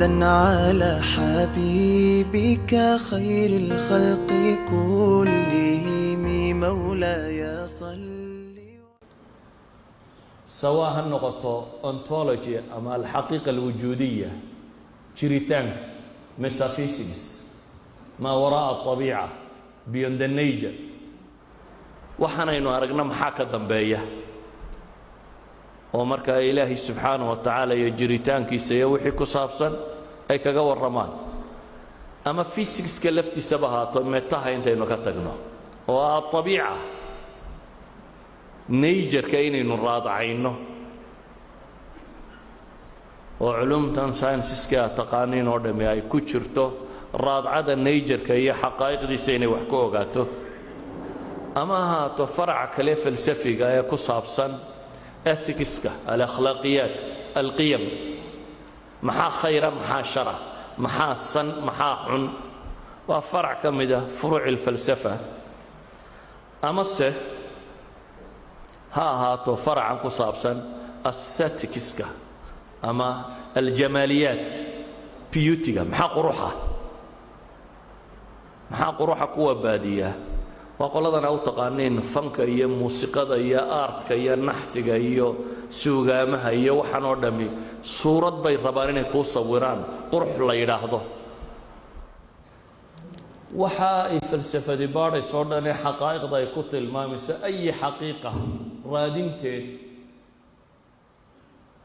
على حبيبك خير الخلق كلهم مولاي صل سواء النقطة ontology أما الحقيقة الوجودية جريتانك metaphysics ما وراء الطبيعة beyond the nature waxana inu aragna maxaa ka dambeeya oo marka Ilaahi subhanahu wa ta'ala iyo jiritaankiisa iyo wixii ku saabsan ay kaga waramaan ama physics ka laftiisa bahaato metaha intaynu ka tagno oo tabiica nature ka inaynu raadacayno oo culumtan sciences ka taqaaniin oo dhami ay ku jirto raadcada nature ka iyo xaqaa'iqdiisa inay wax ku ogaato ama haato farca kale falsafiga ee ku saabsan ethics الأخلاقيات القيم محا خير محا شر محا سن محا عن وفرع كمده فروع الفلسفة أمسه هاتو فرع كصابسا أستاتيكسكا أما الجماليات بيوتيكا محا قروحها قوة بادية وقلنا أو تقانين فنك إيا موسيقى إيا آرت إيا نحت إيا سوغامها إيا وحنو دمي صورة بي ربانين كو صوران قرح لا يراهضه وحا فلسفة دي باري صورنا حقائق دا يكوت المامسة أي حقيقة رادين تيد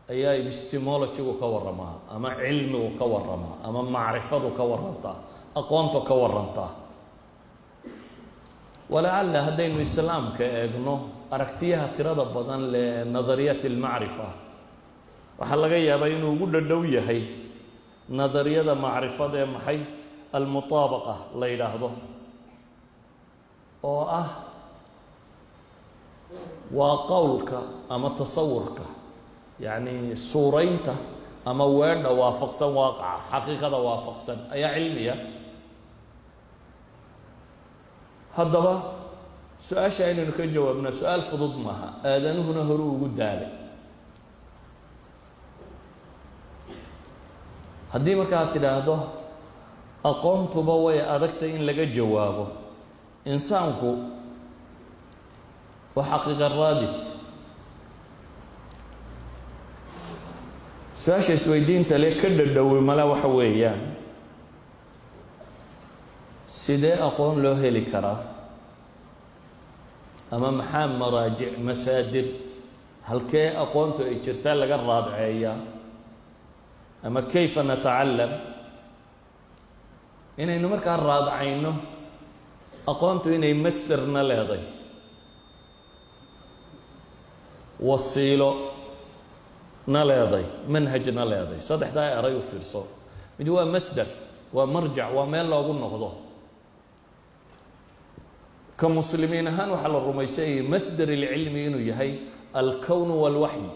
أي بستمولة كورمها أما علم كورمها أما معرفة كورمتها أقوانت كورمتها ولعل هدين الإسلام كأجنو أركتيها ترى بدن لنظرية المعرفة وحلقيها بينه وجود الدوية هي نظرية المعرفة ده محي المطابقة لا يلاحظه وقولك أما تصورك يعني صورينك أما وين وافقسا واقع حقيقة وافقسا أي علمية هذا سؤال شيء إنه كجوابنا سؤال فضض معها آذانه نهرو قدالي هذه مركات هذا أقوم تبوي أردت إن لقى جوابه إنسانك وحقيقة الرادس سؤال شيء سويدين تلي كد الدوي ملا وحويان سيدي أقول له هلي كرا أما محام مراجع مسادر هل كي أقوم تأجرتال لغا الرادعية أما كيف نتعلم إنه مركا الرادعينه أقوم إنه مسترنا لهذي وصيله نلهذي منهجنا لهذي صدح دا أريو فرصو مدوا مصدر ومرجع وما لا أقول نقضه كمسلمين هان وحل الرميسي مصدر العلم إنه يهي الكون والوحي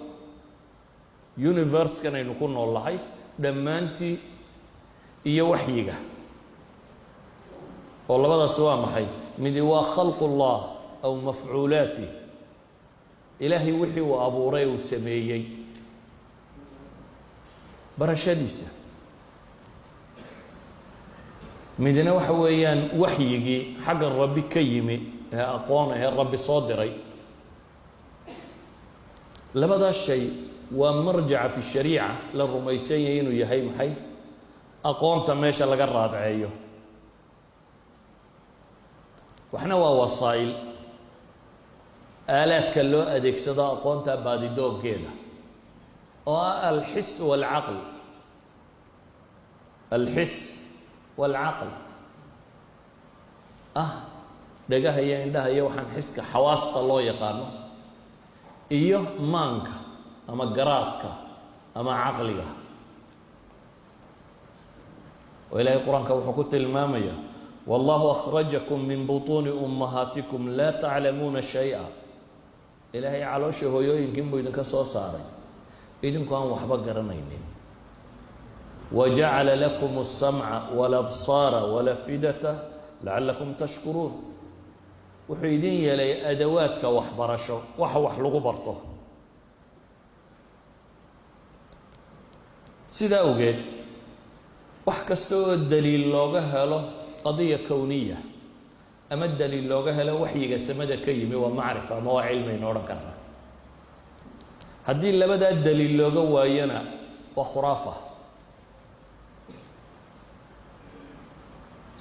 يونيفرس كان يكون والله دمانتي إيا وحيقة والله هذا سواء محي من هو خلق الله أو مفعولاته إلهي وحي وأبو ري وسميي برشاديسة مدينة وحويان وحيجي حق الرب كيمي أقوام هي الرب صادري لبدا الشيء ومرجع في الشريعة للرميسيين ويهي محي أقوام تماشى لقرات عيو وإحنا ووصايل آلات كلو أديك صدا أقوام تبادي دوب كده والحس والعقل الحس والعقل دقا هي عندها هي وحن حسك حواس الله يقانو إيوه مانك أما قراتك أما عقلك وإلهي القرآن كوحكوت المامية والله أخرجكم من بطون أمهاتكم لا تعلمون شيئا إلهي علوش هو يمكن بينك صوصاري إذن كان وحبا قرنين وجعل لكم السمع والأبصار والأفئدة لعلكم تشكرون وحيدين يلي أدواتك وحبرشو وحوح لغبرته سيدا أوجد wax kasta oo daliil looga helo qadiya kowniya ama daliil looga helo waxyiga samada ka yimi waa macrifa ama waa cilmi aynu odhan karnaa. haddii labadaa daliil looga waayana waa khuraafa.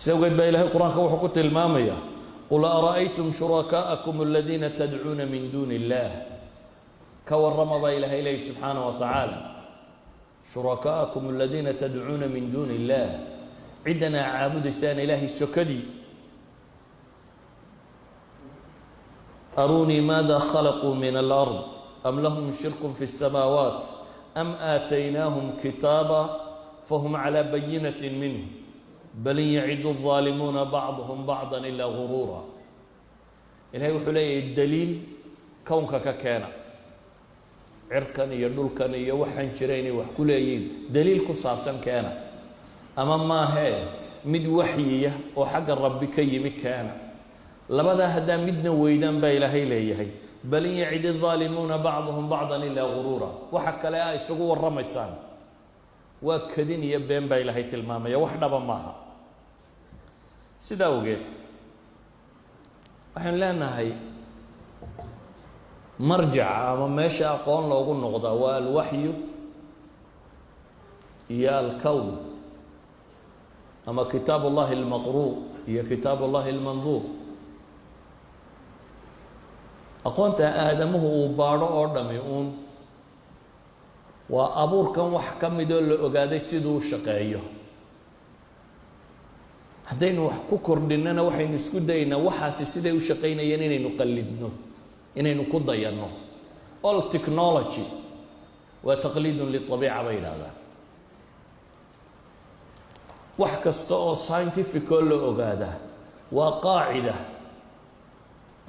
si awgeed baa ilaahay qur-aanka wuxuu ku tilmaamayaa qul ara'aytum shurakaa'akum aladiina tadcuuna min duuni illaah. ka warrama baa ilaahay leeyahy subxaanaه wa tacaala shurakaa'akum aladiina tadcuuna min duuni illaah, ciddanaa caabudaysaan ilaahay sokadii. aruunii maada khalaquu min alard am lahum shirkun fi الsamaawaat am aataynaahum kitaaba fahum calى bayinati minh bal in yacidu الظaalimuuna bacduhum bacda ilaa guruura. ilahay wuxuu leeyahay daliil kownka ka keena, cirkan iyo dhulkan iyo waxaan jira inay wax ku leeyihiin daliil ku saabsan keena, ama maahee mid waxyiya oo xagga rabbi ka yimi keena. labadaa haddaa midna weydaan baa ilaahay leeyahay bal in yacid الظaalimuuna bacduhum bacda ilaa guruura. waxa kale a isugu warramaysaan waa kadin iyo been baa ilaahay tilmaamaya, wax dhaba maaha. sidaa awgeed waxaan leenahay marjaca ama meesha aqoon loogu noqdaa waa alwaxyu iyo alkown, ama kitaab ullahi almaqruu iyo kitaab ullahi almanduur. aqoonta aadamuhu uu baadho oo dhami uun waa abuurkan wax ka midoo la ogaaday siduu u shaqeeyo. haddaynu wax ku kordhinnana waxaynu isku dayaynaa waxaasi siday u shaqaynayeen inaynu qallidno, inaynu ku dayanno. all technology waa taqliidun liabiica bay yidhaahdaan. wax kasta oo scientificoo la ogaadaa waa qaacida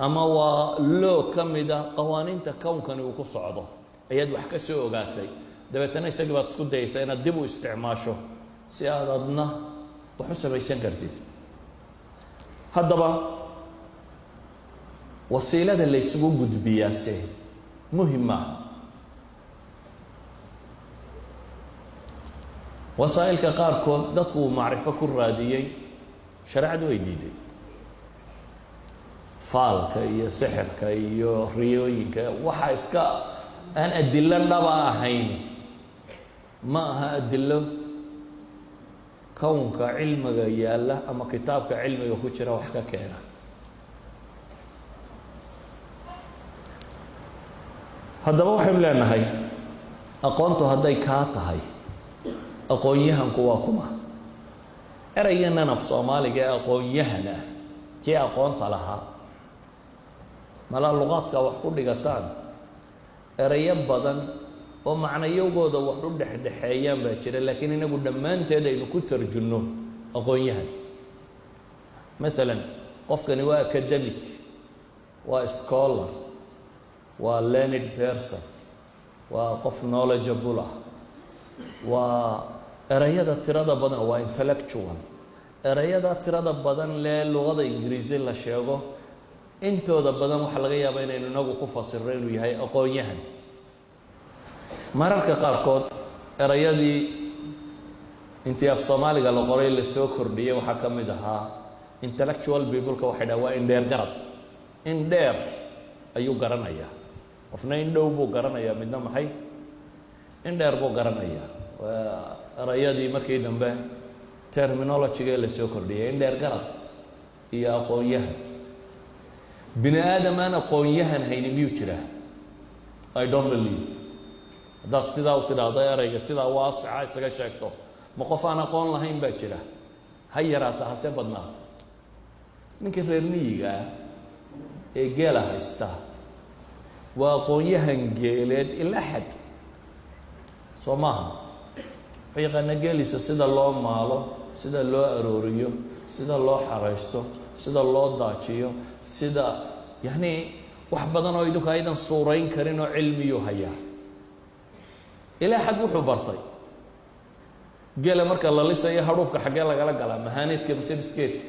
ama waa loo ka mida qawaaniinta kownkani uu ku socdo ayaad wax ka soo ogaatay, dabeetana isagii baad isku dayaysaa inaad dib u isticmaasho si aad adna wax u samaysan kartid. haddaba wasiilada la ysugu gudbiyaase muhim maaha. wasaa'ilka qaarkood dadku uu macrifo ku raadiyey shareecadu way diiday. faalka iyo sixirka iyo riyooyinka waxa iska aan adilo dhaba ahayn ma aha adilo kownka cilmiga yaalla ama kitaabka cilmiga ku jira wax ka keena. haddaba waxaynu leenahay aqoontu hadday kaa tahay aqoon-yahanku waa kuma. erayganan af soomaaliga ee aqoon-yahan ah kii aqoonta lahaa malaa luqaadka wax ku dhigataan erayo badan oo macnayogooda wax u dhexdhexeeyaan baa jira, laakiin inagu dhammaanteed aynu ku tarjunno aqoon-yahan. maalan qofkani waa academic, waa scholar, waa learned person, waa qof knowledgeable ah, waa erayada tirada badan, waa intellectual. erayada tirada badan lee luqada ingiriisi la sheego intooda badan waxaa laga yaabaa inaynu inagu ku fasirno inuu yahay aqoon-yahan. mararka qaarkood erayadii intii af soomaaliga la qoray la soo kordhiyey waxaa ka mid ahaa intellectual people-ka waxay dhaha waa indheer garad. indheer ayuu garanayaa, qofna indhow buu garanayaa, midna maxay indheer buu garanayaa. waa erayadii markii dambe terminology-ga la soo kordhiyay, indheer garad iyo aqoon-yahan. bini aadam aan aqoon-yahan hayni miyuu jiraa? I don't believe. haddaad sidaa u tidhaahdo erayga sidaa waasica isaga sheegto ma qof aan aqoon lahayn baa jira? ha yaraata hase badnaato. ninka reer miyiga ah ee geela haysta waa aqoon-yahan geeleed ilaa xad, soo maaha? wuxuu yaqaana geeliisa sida loo maalo, sida loo arooriyo, sida loo xaraysto, sida loo daajiyo, sida yacni wax badan oo idinku aydan suurayn karin oo cilmiyuu hayaa. ilaa xad wuxuu bartay geela marka la lisayo hadhuubka xaggee lagala galaa, mahaaneedka mise biskeedka?